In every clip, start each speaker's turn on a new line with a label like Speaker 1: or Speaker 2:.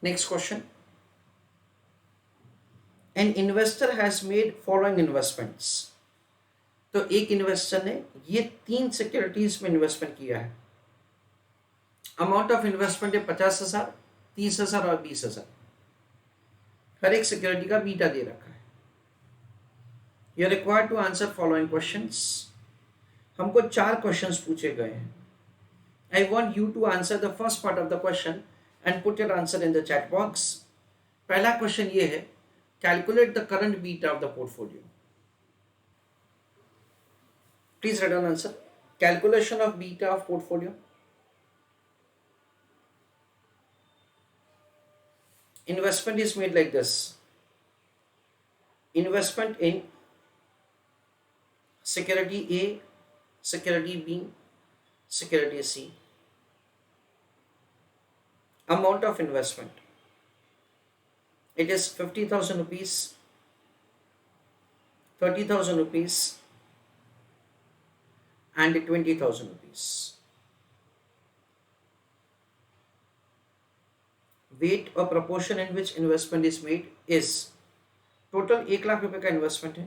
Speaker 1: Next question. An investor has made following investments. तो एक investor ने ये तीन सिक्योरिटीज में इन्वेस्टमेंट किया है. अमाउंट ऑफ इन्वेस्टमेंट है 50,000, 30,000 और 20,000. हर एक सिक्योरिटी का बीटा दे रखा है. You are required to answer following questions. हमको 4 क्वेश्चंस पूछे गए हैं. I want you to answer the first part of the question and put your answer in the chat box. पहला क्वेश्चन ये है, calculate the current beta of the portfolio. Please write down answer. Calculation of beta of portfolio. Investment is made like this. Investment in security A, security B, security C. Amount of investment. It is 50,000 rupees, 30,000 rupees, and 20,000 rupees. Weight or proportion in which investment is made is total 1 lakh रुपए का investment है.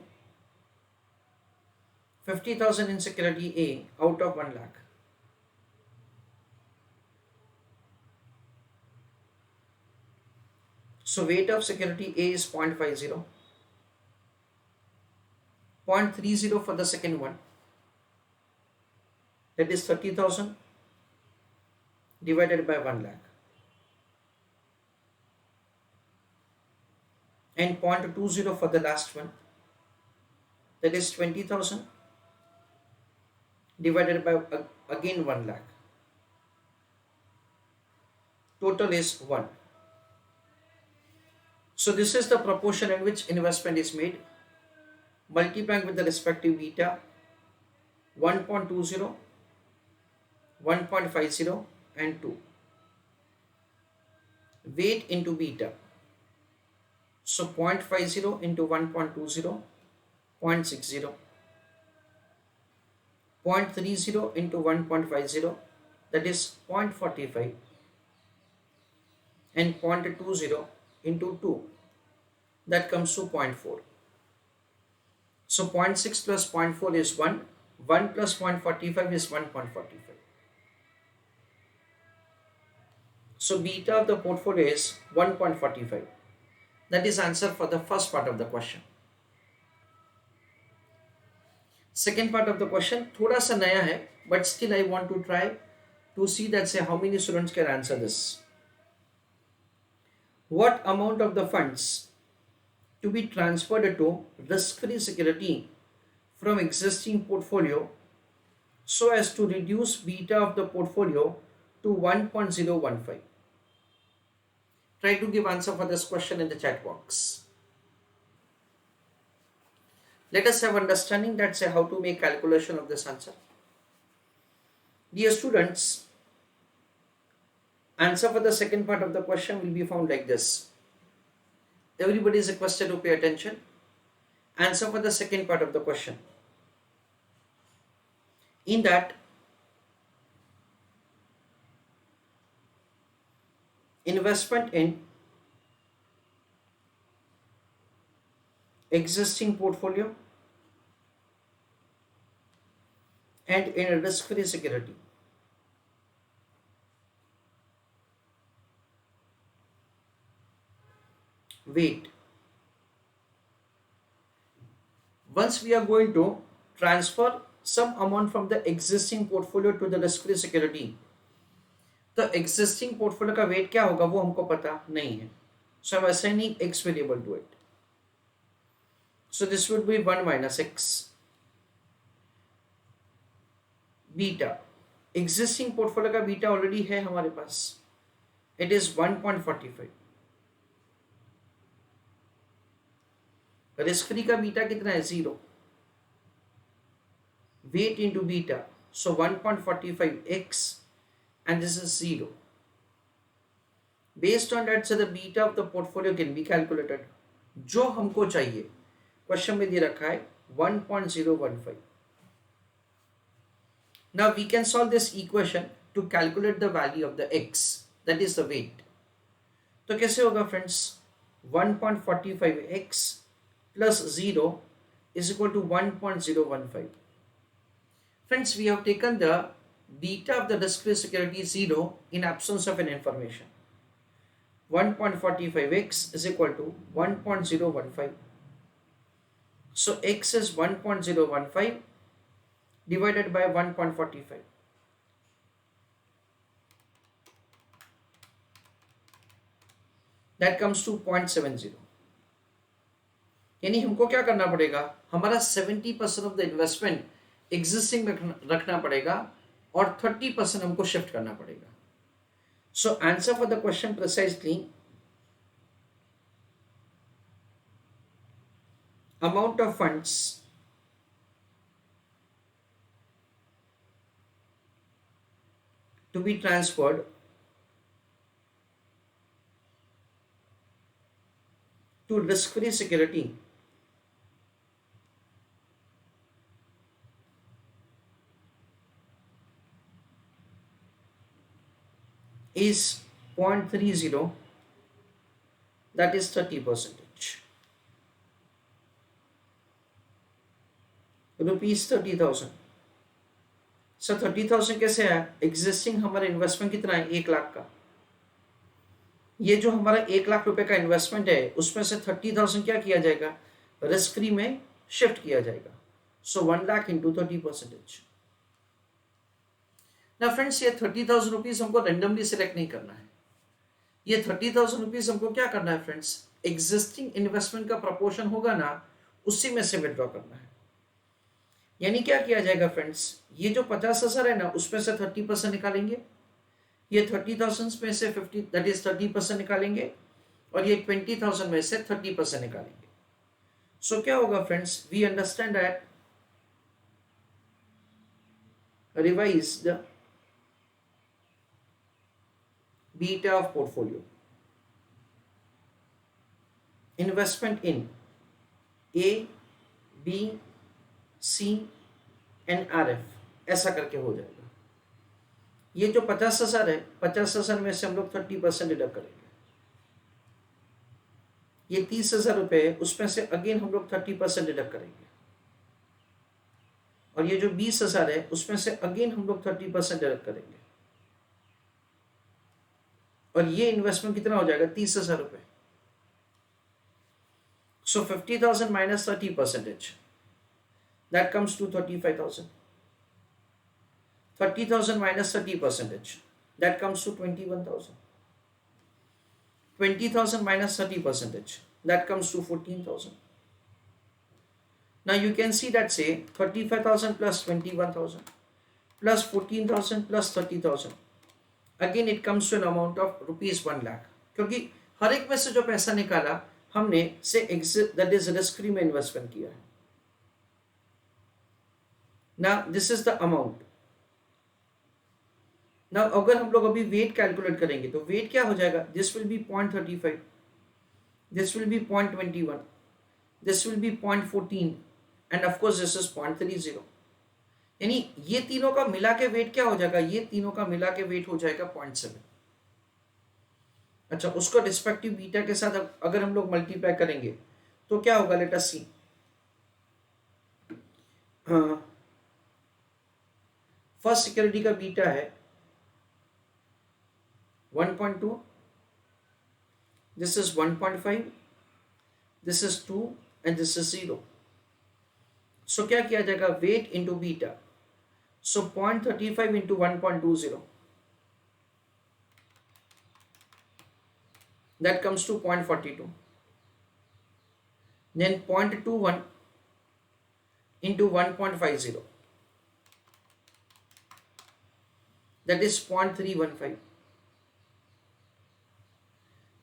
Speaker 1: 50,000 in security A out of 1 lakh. So weight of security A is 0.50. 0.30 for the second one. That is 30,000 divided by 1 lakh. And 0.20 for the last one, that is 20,000 divided by again 1 lakh. Total is 1. So this is the proportion in which investment is made. Multiplying with the respective beta, 1.20, 1.50 and 2. Weight into beta. So 0.50 into 1.20, 0.60. 0.30 into 1.50, that is 0.45. And 0.20 into 2, that comes to 0.4. So 0.6 plus 0.4 is 1. 1 plus 0.45 is 1.45. So beta of the portfolio is 1.45. That is answer for the first part of the question. Second part of the question थोड़ा सा नया है, but still I want to try to see that say how many students can answer this. What amount of the funds to be transferred to risk-free security from existing portfolio so as to reduce beta of the portfolio to 1.015? Try to give answer for this question in the chat box. Let us have understanding that say how to make calculation of this answer. Dear students, answer for the second part of the question will be found like this. Everybody is requested to pay attention. Answer for the second part of the question. In that, investment in existing portfolio and in a risk-free security. Wait. Once we are going to transfer some amount from the existing portfolio to the risk-free security, तो existing portfolio का weight क्या होगा वो हमको पता नहीं है. So I am assigning X variable to it. So this would be 1 minus x. Beta, existing portfolio का बीटा ऑलरेडी है हमारे पास, इट इज 1.45. रिस्क फ्री का बीटा कितना है? 0. Weight into beta, so 1.45x and this is 0. Based on that, so the beta of the portfolio can be calculated. जो हमको चाहिए क्वेश्चन में दे रखा है 1.015. Now we can solve this equation to calculate the value of the x, that is the weight. तो कैसे होगा friends, 1.45x plus 0 is equal to 1.015. Friends, we have taken the beta of the risk-free security 0 in absence of an information. 1.45x is equal to 1.015. So x is 1.015 divided by 1.45. That comes to 0.70. यानी हमको क्या करना पड़ेगा, हमारा 70% of the investment existing में रखना पड़ेगा और 30% हमको शिफ्ट करना पड़ेगा. So answer for the question precisely, amount of funds to be transferred to risk-free security is 0.30, that is 30%. Rupees 30,000. Sir 30,000 कैसे है, एग्जिस्टिंग हमारा इन्वेस्टमेंट कितना है, 1 लाख का. ये जो हमारा 1 लाख रुपए का इन्वेस्टमेंट है उसमें से 30,000 क्या किया जाएगा, रिस्क फ्री में शिफ्ट किया जाएगा. सो 1 लाख इंटू 30%. ना फ्रेंड्स, ये 30,000 रुपीज हमको रेंडमली सिलेक्ट नहीं करना है. ये 30,000 रुपीज हमको क्या करना है फ्रेंड्स, एग्जिस्टिंग इन्वेस्टमेंट का प्रपोर्शन होगा ना, उसी में से विड्रॉ करना है. यानी क्या किया जाएगा फ्रेंड्स, ये जो 50,000 है ना उसमें से 30% निकालेंगे, ये 30,000 में से 50 दैट इज 30% निकालेंगे, और ये 20,000 में से 30% निकालेंगे. सो क्या होगा friends, we understand that revise the beta of portfolio. Investment in A, B, C and RF, ऐसा करके हो जाएगा. ये जो 50,000 है, 50,000 में से हम लोग 30% डिडक्ट करेंगे. ये 30,000 रुपये है, उसमें से अगेन हम लोग 30% डिडक्ट करेंगे. और ये जो 20,000 है उसमें से अगेन हम लोग 30% डिडक्ट करेंगे. और ये इन्वेस्टमेंट कितना हो जाएगा, 30,000 रुपये. सो 50,000 minus 30%, that comes to 35,000. 30,000 minus 30%, that comes to 21,000. 20,000 minus 30%, that comes to 14,000. Now you can see that say 35,000 plus 21,000 plus 14,000 plus 30,000. Again it comes to an amount of rupees 1 lakh. क्योंकि हर एक में से जो पैसा निकाला हमने से exit that is risk free में इन्वेस्टमेंट किया है. Now this is the amount. Now अगर हम लोग अभी वेट कैलकुलेट करेंगे तो वेट क्या हो जाएगा, this will be 0.35, this will be 0.21, this will be 0.14 end of course this is 0.30. यानी ये तीनों का मिला के वेट क्या हो जाएगा, ये तीनों का मिला के वेट हो जाएगा 0.7. अच्छा, उसको रिस्पेक्टिव बीटा के साथ अगर हम लोग मल्टीप्लाई करेंगे तो क्या होगा, लेट अस सी. फर्स्ट सिक्योरिटी का बीटा है 1.2, this is 1.5, this is 2 and this is 0. So क्या किया जाएगा, wait into beta. So 0.35 into 1.20, that comes to 0.42. Then 0.21 into 1.50, that is 0.315.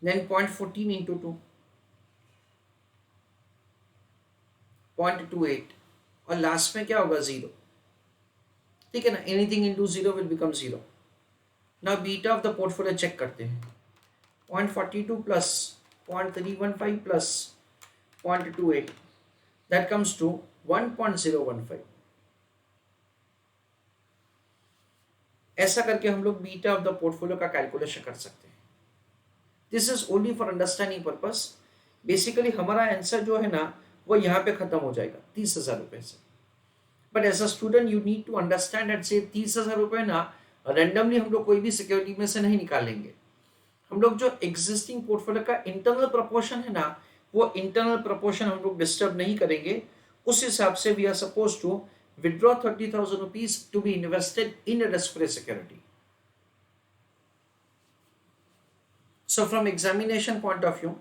Speaker 1: Then 0.14 into 2, 0.28, और लास्ट में क्या होगा, 0. ठीक है ना, anything into 0 will become 0. Now beta of the portfolio check करते हैं. 0.42 plus 0.315 plus 0.28, that comes to 1.015. ऐसा करके हम लोग बीटा ऑफ द पोर्टफोलियो का कैलकुलेशन कर सकते हैं. This is only for understanding purpose. Basically हमारा आंसर जो है ना वो यहाँ पे खत्म हो जाएगा 30,000 रुपए से। But as a student you need to understand at say 30,000 रुपए ना रेंडमली हम लोग कोई भी सिक्योरिटी में से नहीं निकालेंगे। हम लोग जो एग्जिस्टिंग पोर्टफोलियो का इंटरनल प्रपोर्शन है ना वो इंटरनल प्रपोर्शन हम लोग डिस्टर्ब नहीं करेंगे। उस हिसाब से we are suppose to withdraw 30,000 rupees to be invested in a risk-free security. So from examination point of view,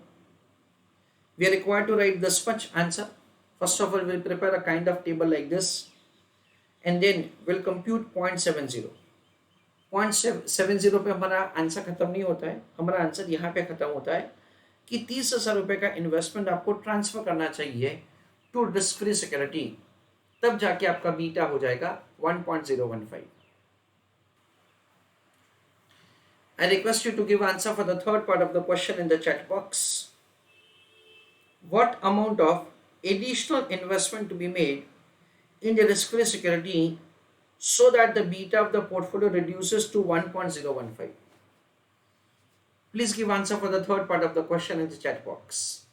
Speaker 1: we are required to write this much answer. First of all, we'll prepare a kind of table like this and then we'll compute 0.70. 0.70 पे हमारा answer खत्म नहीं होता है, हमारा answer यहाँ पे खत्म होता है कि 30,000 रुपए का इन्वेस्टमेंट आपको ट्रांसफर करना चाहिए टू रिस्क फ्री सिक्योरिटी, तब जाके आपका बीटा हो जाएगा 1.015. I request you to give answer for the third part of the question in the chat box. What amount of additional investment to be made in the risk-free security so that the beta of the portfolio reduces to 1.015? Please give answer for the third part of the question in the chat box.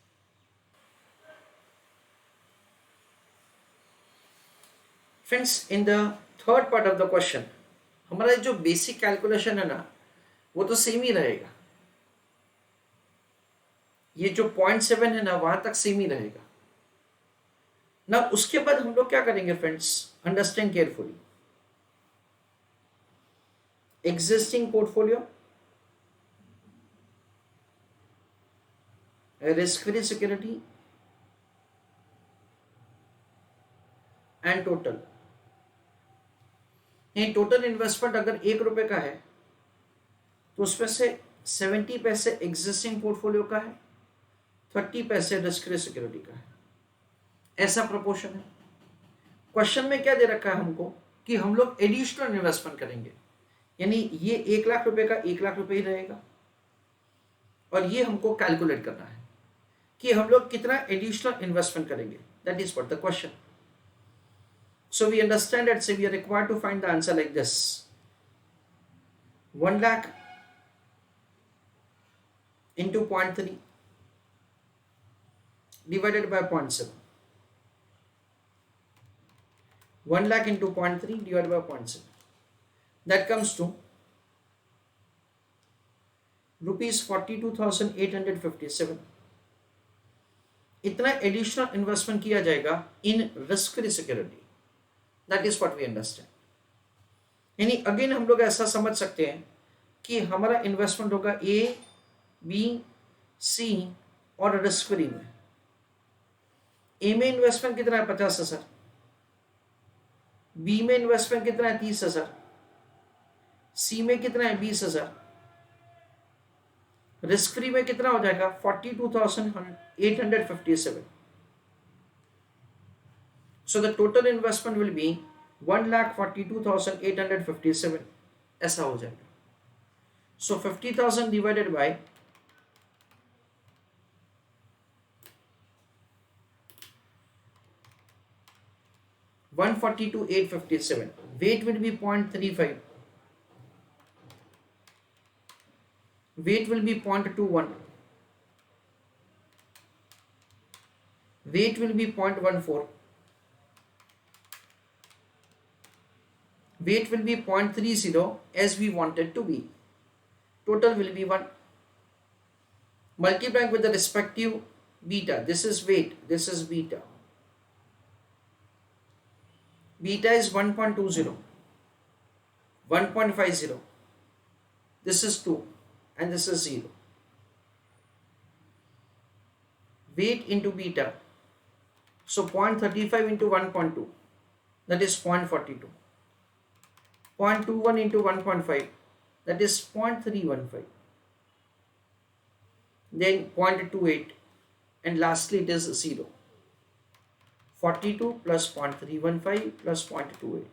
Speaker 1: Friends, in the third part of the question, हमारा जो basic calculation है ना वो तो same ही रहेगा। ये जो 0.7 है ना वहां तक सेम ही रहेगा ना। उसके बाद हम लोग क्या करेंगे friends, understand carefully. Existing portfolio, risk free security and total. Total investment अगर 1 रुपए का है तो उसमें से 70 पैसे एग्जिस्टिंग पोर्टफोलियो का है, 30 पैसे रिस्क फ्री सिक्योरिटी का है। ऐसा प्रोपोर्शन है। क्वेश्चन में क्या दे रखा है हमको कि हम लोग एडिशनल इन्वेस्टमेंट करेंगे, यानी ये 1 लाख रुपए का 1 लाख रुपए ही रहेगा और ये हमको कैलकुलेट करना है कि हम लोग कितना एडिशनल इन्वेस्टमेंट करेंगे। That is what the question. So we understand that, say we are required to find the answer like this. 1 lakh into 0.3 divided by 0.7. 1 lakh into 0.3 divided by 0.7. That comes to rupees 42,857. इतना additional investment किया जाएगा in risk free security. That is what we understand. यानी again हम लोग ऐसा समझ सकते हैं कि हमारा इन्वेस्टमेंट होगा ए, बी, सी और रिस्क फ्री में. ए में इन्वेस्टमेंट कितना है 50,000, बी में इन्वेस्टमेंट कितना है 30,000, सी में कितना है 20,000, रिस्क फ्री में कितना हो जाएगा 42,857. So the total investment will be 1,42,857. ऐसा हो जाएगा. So 50,000 divided by 142,857. Weight will be 0.35. Weight will be 0.21. Weight will be 0.14. Weight will be 0.30 as we wanted to be. Total will be 1. Multiplying with the respective beta. This is weight, this is beta. Beta is 1.20, 1.50. This is 2 and this is 0. Weight into beta. So 0.35 into 1.2, that is 0.42. 0.21 into 1.5, that is 0.315. Then 0.28 and lastly it is 0. 42 plus 0.315 plus 0.28.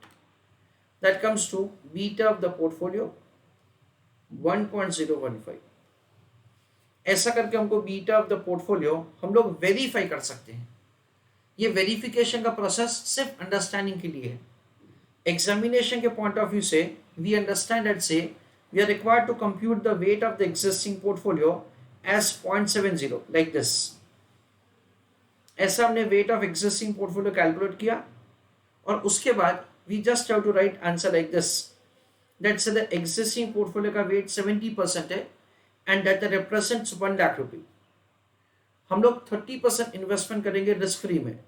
Speaker 1: That comes to beta of the portfolio 1.015. ऐसा करके हमको beta of the portfolio हम लोग verify कर सकते हैं. ये verification का प्रोसेस सिर्फ अंडरस्टैंडिंग के लिए है. एग्जामिनेशन के पॉइंट ऑफ व्यू से we understand that say we are required to compute the weight of the existing portfolio as 0.70 like this. ऐसा हमने weight of existing portfolio calculate किया और उसके बाद we just have to write answer like this, that say the existing portfolio का weight 70% है and that represents 1 lakh rupee. हम लोग 30% इन्वेस्टमेंट करेंगे रिस्क फ्री में,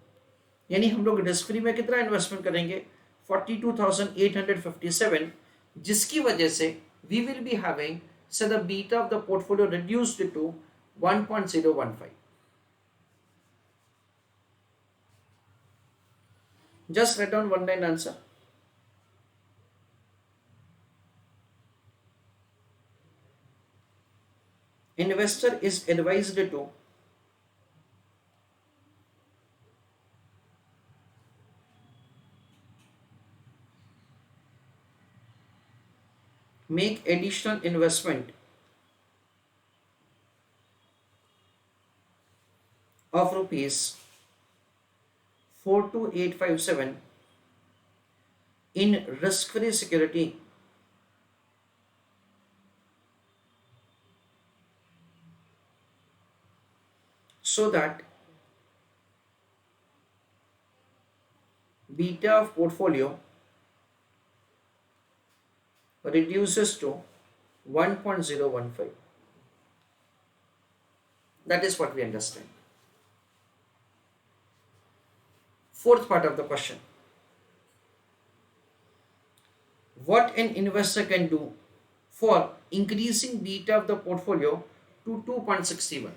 Speaker 1: यानी हम लोग रिस्क फ्री में कितना इन्वेस्टमेंट करेंगे 42,857, जिसकी वजह से we will be having so the beta of the portfolio reduced to 1.015. Just write down one line answer. Investor is advised to make additional investment of rupees 42857 in risk-free security so that beta of portfolio reduces to 1.015. That is what we understand. Fourth part of the question. What an investor can do for increasing beta of the portfolio to 2.61.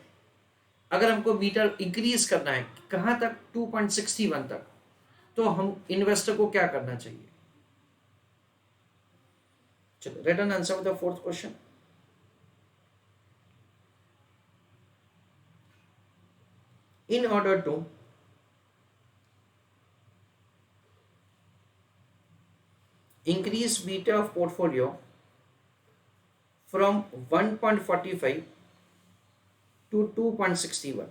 Speaker 1: अगर हमको beta increase करना है कहां तक 2.61 तक, तो हम investor को क्या करना चाहिए. चलो right an answer with the fourth question. In order to increase beta of portfolio from 1.45 to 2.61,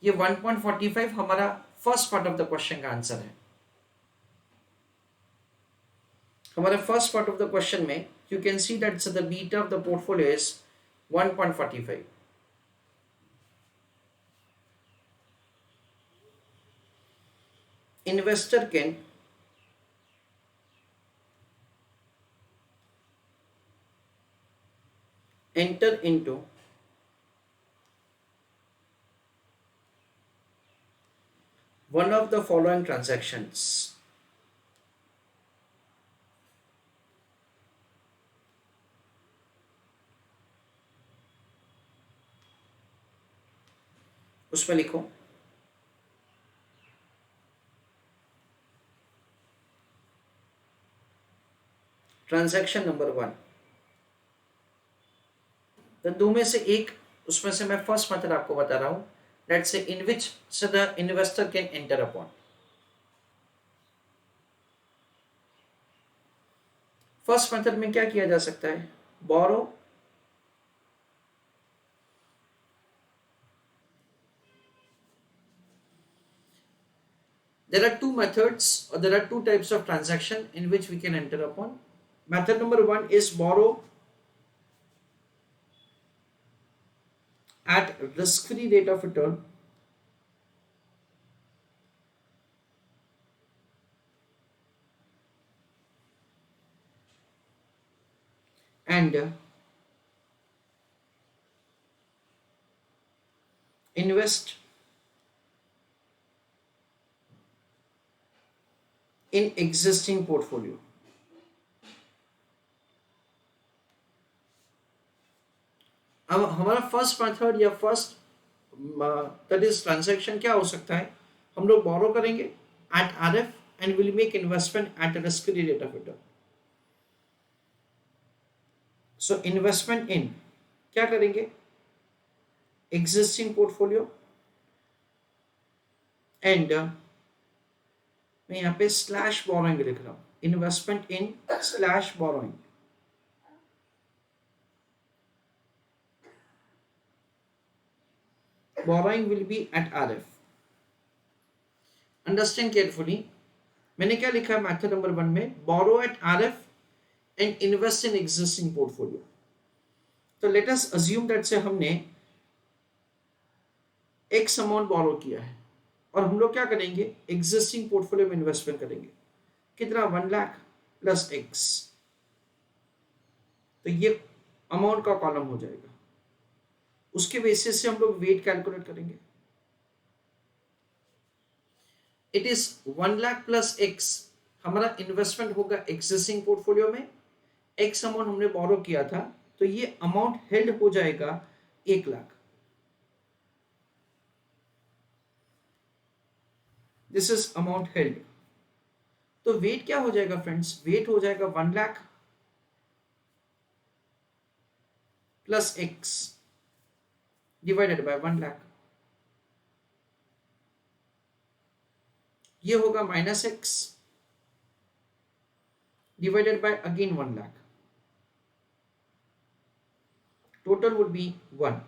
Speaker 1: ये 1.45 हमारा first part of the question का आंसर है. हमारे first part of the question में you can see that the beta of the portfolio is 1.45. investor can enter into one of the following transactions. उसमें लिखो transaction number 1. तो दो में से एक, उसमें से मैं फर्स्ट मेथड आपको बता रहा हूं, दैट से इन विच से the investor can enter upon. First method में क्या किया जा सकता है, बोरो there are two methods or there are two types of transaction in which we can enter upon. Method number 1 is borrow at risk-free rate of return and invest in existing portfolio. अब हमारा first method या first that is transaction क्या हो सकता है, हम लोग borrow करेंगे at RF and will make investment at risk free rate of return. So investment in क्या करेंगे, एग्जिस्टिंग पोर्टफोलियो एंड मैं यहाँ पे स्लैश बोरोइंग लिख रहा हूं, investment in slash borrowing. Borrowing will be at RF. Understand carefully. मैंने क्या लिखा है मेथड नंबर 1 में, borrow at RF and invest in existing portfolio. तो लेट अस अज्यूम दैट से हमने एक्स अमाउंट बोरो किया है और हम लोग क्या करेंगे, एग्जिस्टिंग पोर्टफोलियो में इन्वेस्टमेंट करेंगे। कितना, 1 लाख प्लस एक्स। तो ये अमाउंट का कॉलम हो जाएगा। उसके बेसिस से हम लोग वेट कैलकुलेट करेंगे। It is 1 lakh plus x, हमारा इन्वेस्टमेंट होगा एग्जिस्टिंग पोर्टफोलियो में। एक्स अमाउंट हमने बोरो किया था, तो ये अमाउंट हेल्ड हो जाएगा 1 lakh. This is amount held. तो वेट क्या हो जाएगा फ्रेंड्स, वेट हो जाएगा 1 lakh plus x divided by 1 lakh. ये होगा minus x divided by again 1 lakh. Total would be 1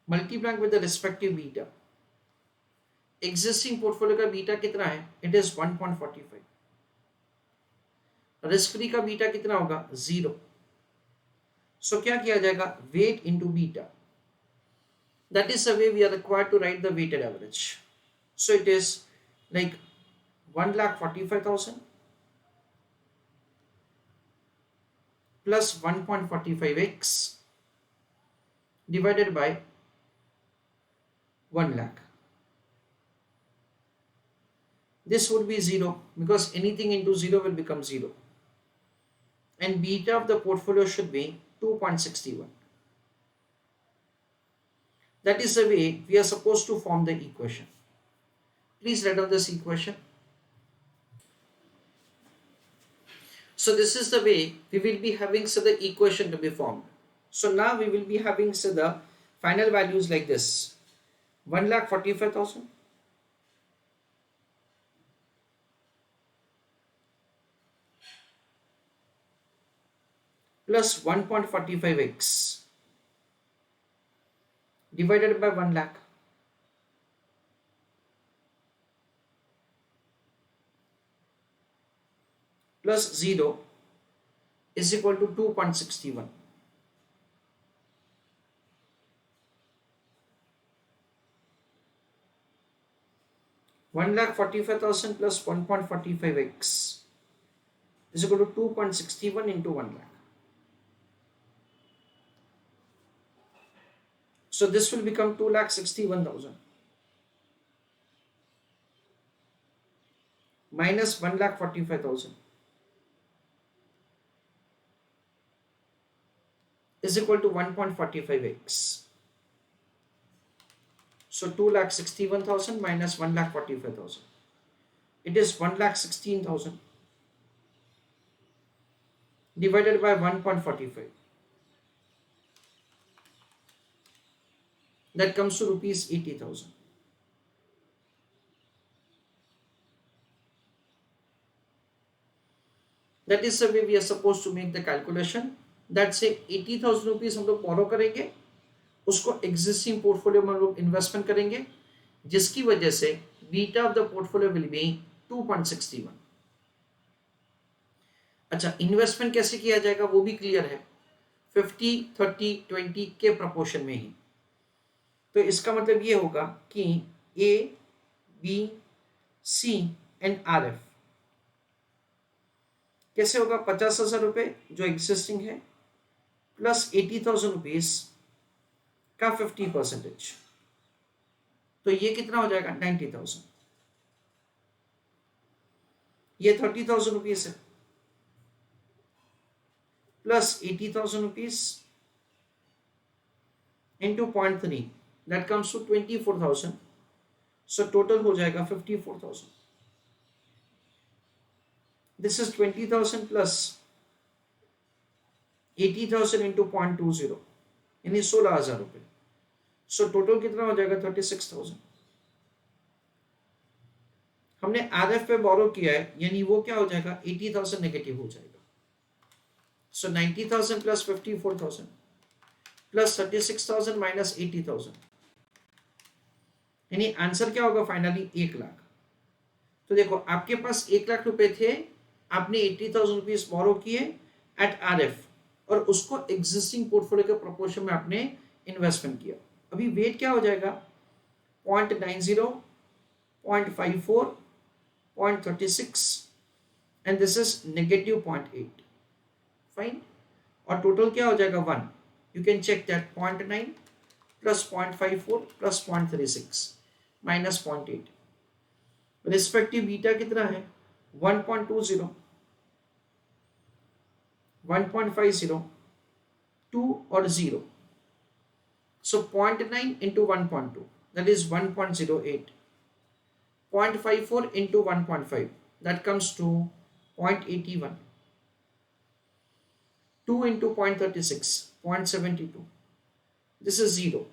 Speaker 1: multiplying with the respective beta. Existing portfolio का बीटा कितना है, इट इज 1.45। रिस्क फ्री का बीटा कितना होगा, 0। सो क्या किया जाएगा, wait into beta. That is the way we are required to write the weighted average. So it is like 1,45,000 plus 1.45x divided by 1 lakh. This would be 0 because anything into 0 will become 0. And beta of the portfolio should be 2.61. That is the way we are supposed to form the equation. Please write down this equation. So this is the way we will be having so the equation to be formed. So now we will be having so the final values like this: 1,45,000 plus 1.45x divided by 1 lakh plus 0 is equal to 2.61. One lakh 45,000 plus 1.45x is equal to 2.61 into 1 lakh. So this will become 2,61,000 minus 1,45,000 is equal to 1.45x. So 2,61,000 minus 1,45,000. It is 1,16,000 divided by 1.45. That comes to rupees 80,000. That is the way we are supposed to make the calculation. That say 80,000 rupees हम लोग borrow करेंगे, उसको existing portfolio में हम लोग investment करेंगे, जिसकी वजह से beta of the portfolio will be 2.61. अच्छा, इन्वेस्टमेंट कैसे किया जाएगा वो भी क्लियर है, 50, 30, 20 के प्रपोर्शन में ही। तो इसका मतलब ये होगा कि A, B, C and R F कैसे होगा, 50,000 रुपए जो एग्जिस्टिंग है प्लस 80,000 रुपीज का 50%, तो ये कितना हो जाएगा, 90,000। ये 30,000 रुपीज है plus 80,000 rupees into 0.3, that comes to 24,000. So total हो जाएगा 54,000. This is 20,000 plus 80,000 into 0.20, यानी 16,000 रुपए। So total कितना हो जाएगा, 36,000। हमने आरएफ पे बोरो किया है, यानी वो क्या हो जाएगा, 80,000 नेगेटिव हो जाएगा। So 90,000 plus 54,000 plus 36,000 minus 80,000, यानी आंसर क्या होगा फाइनली, 1 लाख। तो देखो आपके पास 1 लाख रुपए थे, आपने 80,000 रुपीज बोरो किए, एट RF और उसको एग्जिस्टिंग पोर्टफोलियो के प्रोपोर्शन में आपने इन्वेस्टमेंट किया। अभी वेट क्या हो जाएगा, 0.90, 0.54, 0.36 and this is negative 0.8, fine. और टोटल क्या हो जाएगा 1, you can check that 0.9 plus 0.54 plus 0.36 minus 0.8, respective beta कितना है 1.20, 1.50, 2 और 0, so 0.9 into 1.2 that is 1.08, 0.54 into 1.5 that comes to 0.81, 2 into 0.36 0.72, this is 0,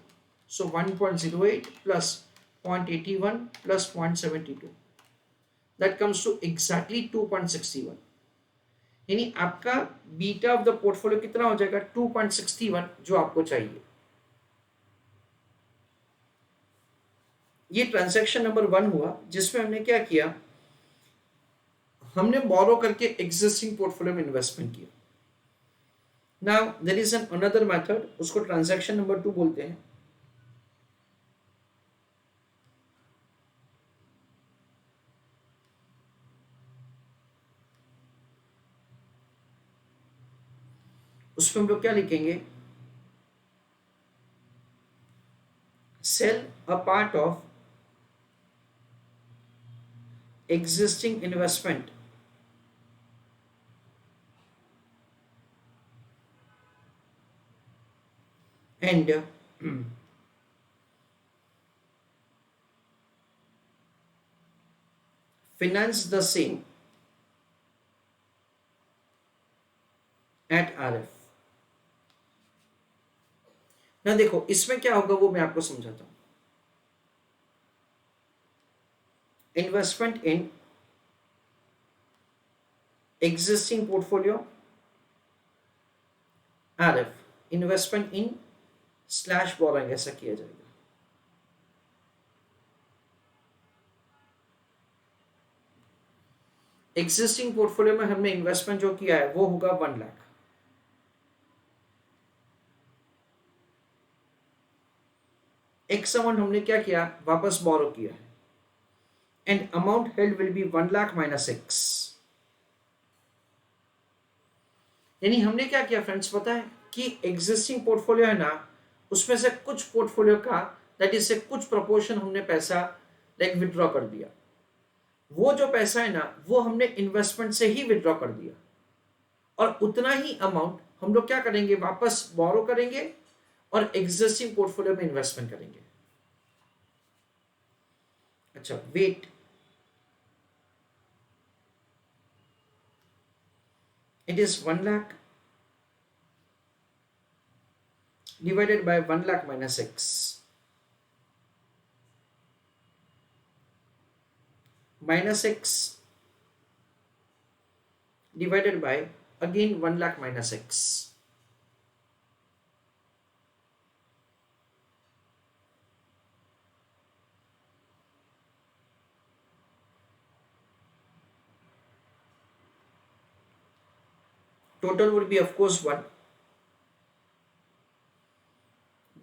Speaker 1: so 1.08 plus 0.81 plus 0.72 that comes to exactly 2.61, यानी आपका beta of the portfolio कितना हो जाएगा 2.61 जो आपको चाहिए। ये ट्रांजैक्शन नंबर 1 हुआ जिसमें हमने क्या किया, हमने बोरो करके एग्जिस्टिंग पोर्टफोलियो में इन्वेस्टमेंट किया। Now there is an another method, उसको ट्रांजैक्शन नंबर 2 बोलते हैं। उसमें हम लोग क्या लिखेंगे, sell a part of existing investment and finance the same at RF। ना देखो इसमें क्या होगा वो मैं आपको समझाता हूं। Investment in existing portfolio RF, investment in slash borrowing, ऐसा किया जाएगा। एग्जिस्टिंग पोर्टफोलियो में हमने इन्वेस्टमेंट जो किया है वो होगा 1 लाख। एक्स अमाउंट हमने क्या किया, वापस बोरो किया है, and amount held will be 1 lakh minus x. यानी हमने क्या किया फ्रेंड्स पता है कि एग्जिस्टिंग पोर्टफोलियो है ना, उसमें से कुछ पोर्टफोलियो का दैट इज से कुछ प्रोपोर्शन हमने पैसा लाइक विड्रॉ कर दिया। वो जो पैसा है ना वो हमने इन्वेस्टमेंट से ही विड्रॉ कर दिया, और उतना ही अमाउंट हम लोग क्या करेंगे, वापस बोरो करेंगे और एग्जिस्टिंग पोर्टफोलियो में इन्वेस्टमेंट करेंगे। अच्छा wait, it is 1 lakh divided by 1 lakh minus x minus x divided by again 1 lakh minus x। Total would be of course 1,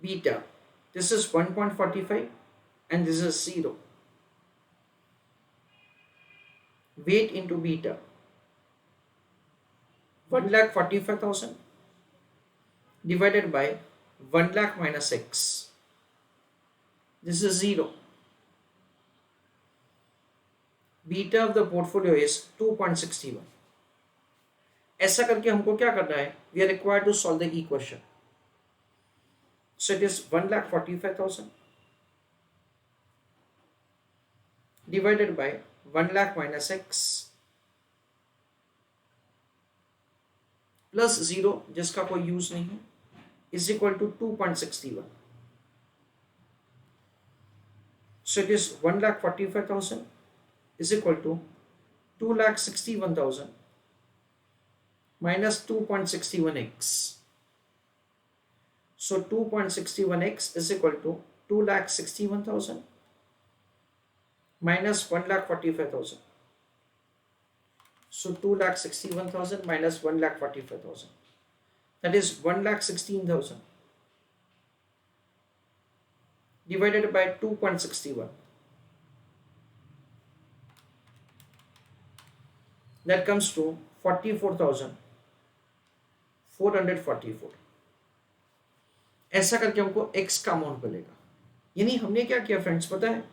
Speaker 1: beta this is 1.45 and this is 0, weight into beta 1,45,000 divided by 1 lakh minus x, this is 0, beta of the portfolio is 2.61। ऐसा करके हमको क्या करना है, we are required to solve the equation. So it is 1,45,000 divided by 1 lakh minus X plus 0 जिसका कोई use नहीं है is equal to 2.61। So it is 1,45,000 is equal to 2,61,000 minus 2.61x. So 2.61x is equal to 2,61,000 minus 1,45,000. So 2,61,000 minus 1,45,000. That is 1,16,000 divided by 2.61. That comes to 44,444. ऐसा करके हमको x का amount मिलेगा। यानी हमने क्या किया फ्रेंड्स पता है,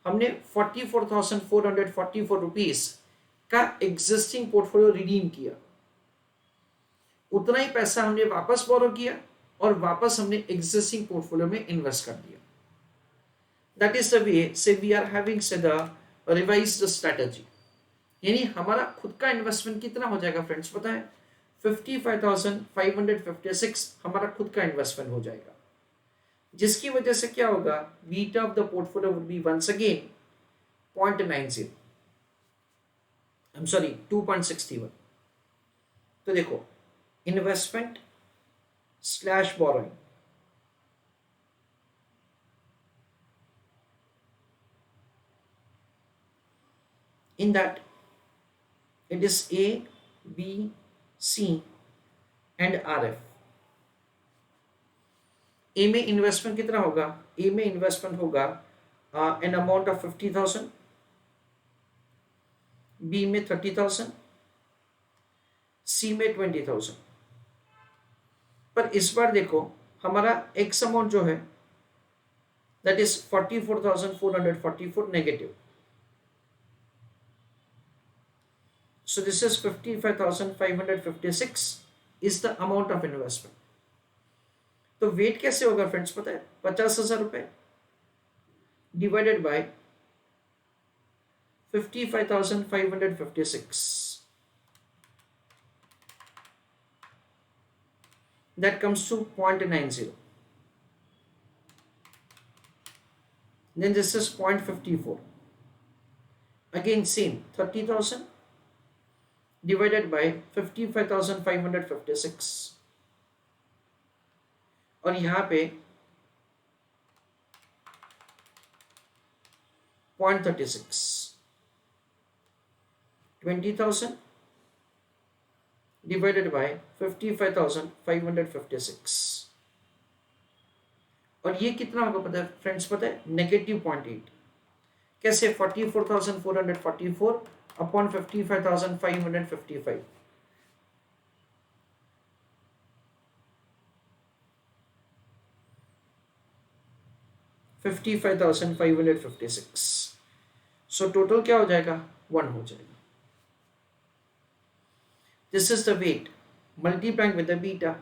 Speaker 1: हमने 44,444 रुपीज का एग्जिस्टिंग पोर्टफोलियो रिडीम किया, उतना ही पैसा हमने वापस बोरो किया और वापस हमने एग्जिस्टिंग पोर्टफोलियो में इन्वेस्ट कर दिया। दैट इज द वे से वी आर हैविंग से द रिवाइज्ड स्ट्रेटजी। यानी हमारा खुद का इन्वेस्टमेंट कितना हो जाएगा फ्रेंड्स पता है, 55,556 हमारा खुद का इन्वेस्टमेंट हो जाएगा, जिसकी वजह से क्या होगा, beta of the portfolio would be once again 0.90, I am sorry 2.61। तो देखो investment slash borrowing, in that it is A, B, C and RF। A में इन्वेस्टमेंट कितना होगा, ए में इन्वेस्टमेंट होगा एन अमाउंट ऑफ 50,000, बी में 30,000, सी में 20,000। पर इस बार देखो हमारा एक्स अमाउंट जो है that is 44,444 negative. So this is 55,556 is the amount of investment। तो वेट कैसे होगा फ्रेंड्स पता है, 50,000 रुपए divided by 55,556, that comes to 0.90। then this is 0.54, again same 30,000 divided by 55,556 और यहां पे 0.36, 20,000 divided by 55,556 और ये कितना होगा पता है फ्रेंड्स पता है, -0.8। कैसे, 44,444 upon 55,555, $55,556। सो टोटल क्या हो जाएगा, 1 हो जाएगा। This is the weight multiplying with the beta,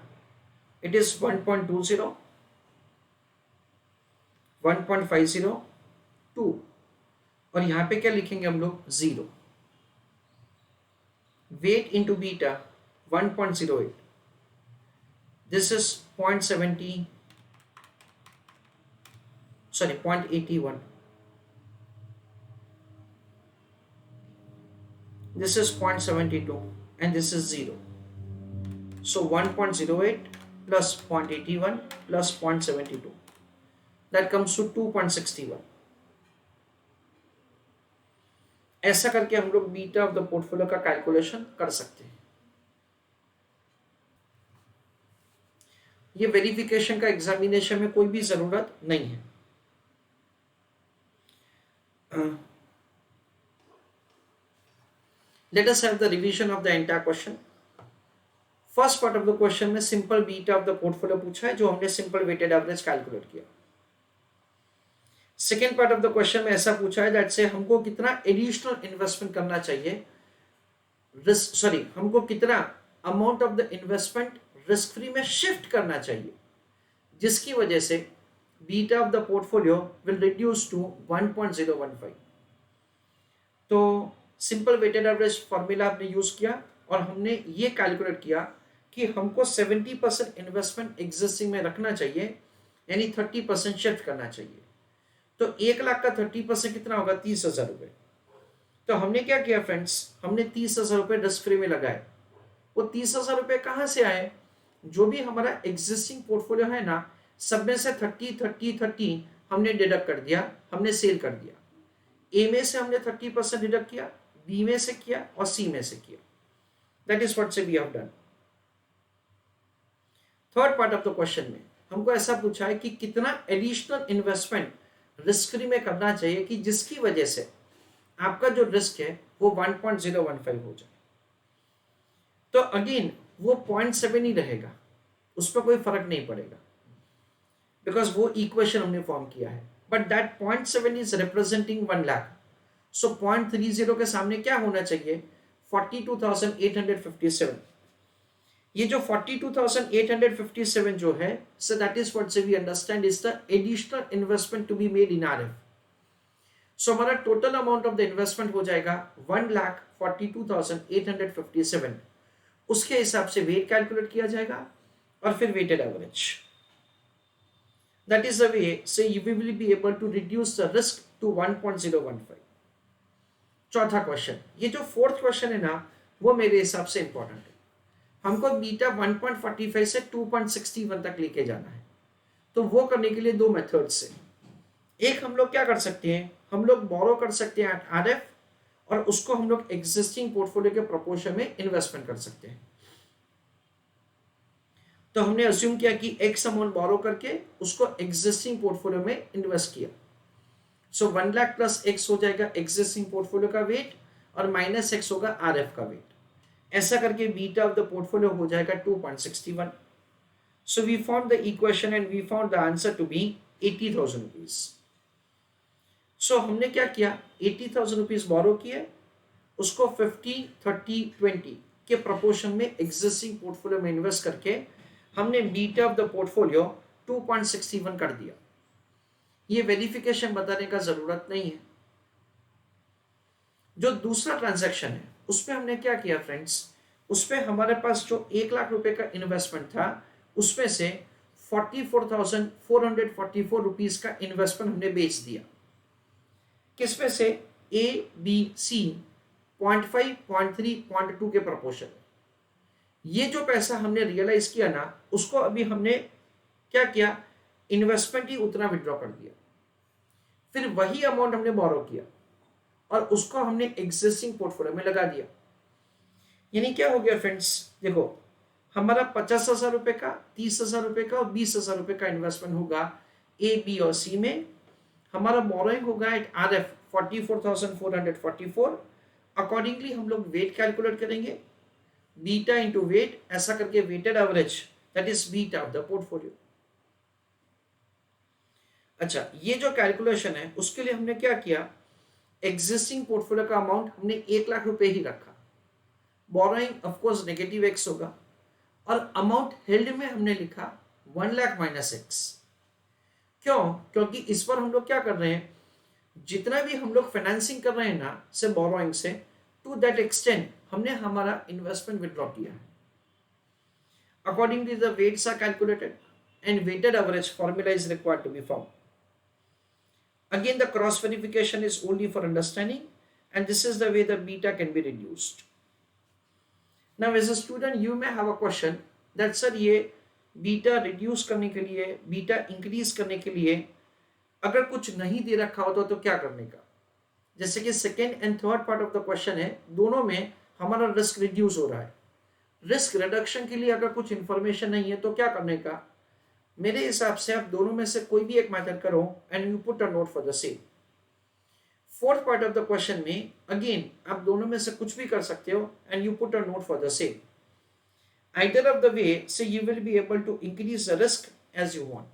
Speaker 1: it is 1.20, 1.502 और यहां पे क्या लिखेंगे हम लोग, 0। weight into beta 1.08, this is 0.81, this is 0.72 and this is 0। so 1.08 plus 0.81 plus 0.72, that comes to 2.61। ऐसा करके हम लोग बीटा ऑफ द पोर्टफोलियो का कैलकुलेशन कर सकते हैं। ये वेरिफिकेशन का एग्जामिनेशन में कोई भी जरूरत नहीं है। Let us have the revision of the entire question. First part of the question में simple beta of the portfolio पूछा है, जो हमने सिंपल वेटेड एवरेज कैलकुलेट किया। Second part of the question में ऐसा पूछा है दैट से हमको कितना एडिशनल इन्वेस्टमेंट करना चाहिए, हमको कितना amount of the investment risk free में शिफ्ट करना चाहिए, जिसकी वजह से beta of the portfolio will reduce to 1.015। तो सिंपल वेटेड एवरेज फॉर्मूला आपने यूज किया और हमने ये कैलकुलेट किया कि हमको 70% इन्वेस्टमेंट एग्जिस्टिंग में रखना चाहिए, यानी 30% शिफ्ट करना चाहिए। तो 1 लाख का 30% कितना होगा, 30,000 रुपए। तो हमने क्या किया फ्रेंड्स, हमने 30,000 रुपए रिस्क फ्री में लगाए। वो 30,000 रुपए कहां से आए, जो भी हमारा एग्जिस्टिंग पोर्टफोलियो है ना, सब में से 30 हमने डिडक्ट कर दिया, हमने सेल कर दिया। ए में से हमने 30% डिडक्ट किया, बी में से किया और सी में से किया. That is what say we have done. Third part of the question में हमको ऐसा पूछा है कि कितना एडिशनल इन्वेस्टमेंट रिस्क फ्री में करना चाहिए कि जिसकी वजह से आपका जो रिस्क है वो 1.015 हो जाए. तो अगेन वो 0.7 ही रहेगा, उस पर कोई फर्क नहीं पड़ेगा बिकॉज वो इक्वेशन हमने फॉर्म किया है. But that 0.7 is representing 1 lakh. So 0.30 के सामने क्या होना चाहिए? 42,857. ये जो 42,857 जो है, so that is what we understand is the additional investment to be made in RF. So हमारा total amount of the investment हो जाएगा 1,42,857. उसके हिसाब से वेट कैलकुलेट किया जाएगा और फिर weighted average. That is the way say you will be able to reduce the risk to 1.015. चौथा क्वेश्चन, ये जो फोर्थ क्वेश्चन है ना वो मेरे हिसाब से इंपॉर्टेंट है. हमको बीटा 1.45 से 2.61 तक लेके जाना है. तो वो करने के लिए दो मेथड्स है. एक हम लोग क्या कर सकते हैं, हम लोग बोरो कर सकते हैं आरएफ और उसको हम लोग एग्जिस्टिंग पोर्टफोलियो के प्रोपोर्शन में इन्वेस्टमेंट कर सकते हैं. तो हमने अज्यूम किया कि एक्स अमाउंट बोरो करके उसको एग्जिस्टिंग पोर्टफोलियो में इन्वेस्ट किया. सो 1 लाख प्लस एक्स हो जाएगा एग्जिस्टिंग पोर्टफोलियो का वेट और माइनस एक्स होगा आरएफ का वेट. ऐसा करके बीटा ऑफ द पोर्टफोलियो हो जाएगा 2.61. So we found the equation and we found the answer to be 80,000 rupees. So हमने क्या किया, 80,000 रुपीज बोरो किए, उसको 50-30-20 के प्रोपोर्शन में एग्जिस्टिंग पोर्टफोलियो में इन्वेस्ट करके हमने बीटा ऑफ द पोर्टफोलियो 2.61 कर दिया. ये वेरिफिकेशन बताने का जरूरत नहीं है. जो दूसरा ट्रांजैक्शन है उसमें हमने क्या किया फ्रेंड्स, उसमें हमारे पास जो 1 लाख रुपए का इन्वेस्टमेंट था उसमें से 44,444 रुपीज का इन्वेस्टमेंट हमने बेच दिया. किसमें से? ए बी सी 0.5 0.3 0.2 के प्रपोर्शन. ये जो पैसा हमने रियलाइज किया ना उसको अभी हमने क्या किया, इन्वेस्टमेंट ही उतना विड्रॉ कर दिया. फिर वही अमाउंट हमने बोरो किया और उसको हमने एग्जिस्टिंग पोर्टफोलियो में लगा दिया. यानी क्या हो गया फ्रेंड्स, देखो हमारा 50,000 रुपए का, 30,000 रुपए का और 20,000 रुपए का इन्वेस्टमेंट होगा ए बी और सी में. हमारा बोरोइंग होगा एट आर एफ 44,444. अकॉर्डिंगली हम लोग वेट कैलकुलेट करेंगे, बीटा इंटू वेट, ऐसा करके weighted average that is beta of the portfolio. अच्छा, ये जो कैलकुलेशन है उसके लिए हमने क्या किया, एग्जिस्टिंग पोर्टफोलियो का अमाउंट हमने 1 लाख रुपए ही रखा. Borrowing of course negative x होगा और अमाउंट हेल्ड में हमने लिखा 1 लाख माइनस एक्स. क्यों? क्योंकि इस पर हम लोग क्या कर रहे हैं, जितना भी हम लोग फाइनेंसिंग कर रहे हैं ना से बोरोइंग से, टू दैट एक्सटेंट हमने हमारा इन्वेस्टमेंट विड्रॉ किया है. Accordingly the weights are calculated and weighted average formula is required to be found. Again, the cross verification is only for understanding, and this is the way the beta can be reduced. Now, as a student, you may have a question that sir, ये beta reduce करने के लिए, beta increase करने के लिए, अगर कुछ नहीं दे रखा होता तो क्या करने का? जैसे कि second and third part of the question है, दोनों में हमारा रिस्क रिड्यूस हो रहा है. रिस्क रिडक्शन के लिए अगर कुछ इंफॉर्मेशन नहीं है तो क्या करने का? मेरे हिसाब से आप दोनों में से कोई भी एक मेथड करो and you put a note for the same. Fourth part of the question में अगेन आप दोनों में से कुछ भी कर सकते हो and you put a note for the same. Either of the way से you will be able to increase the risk as you want.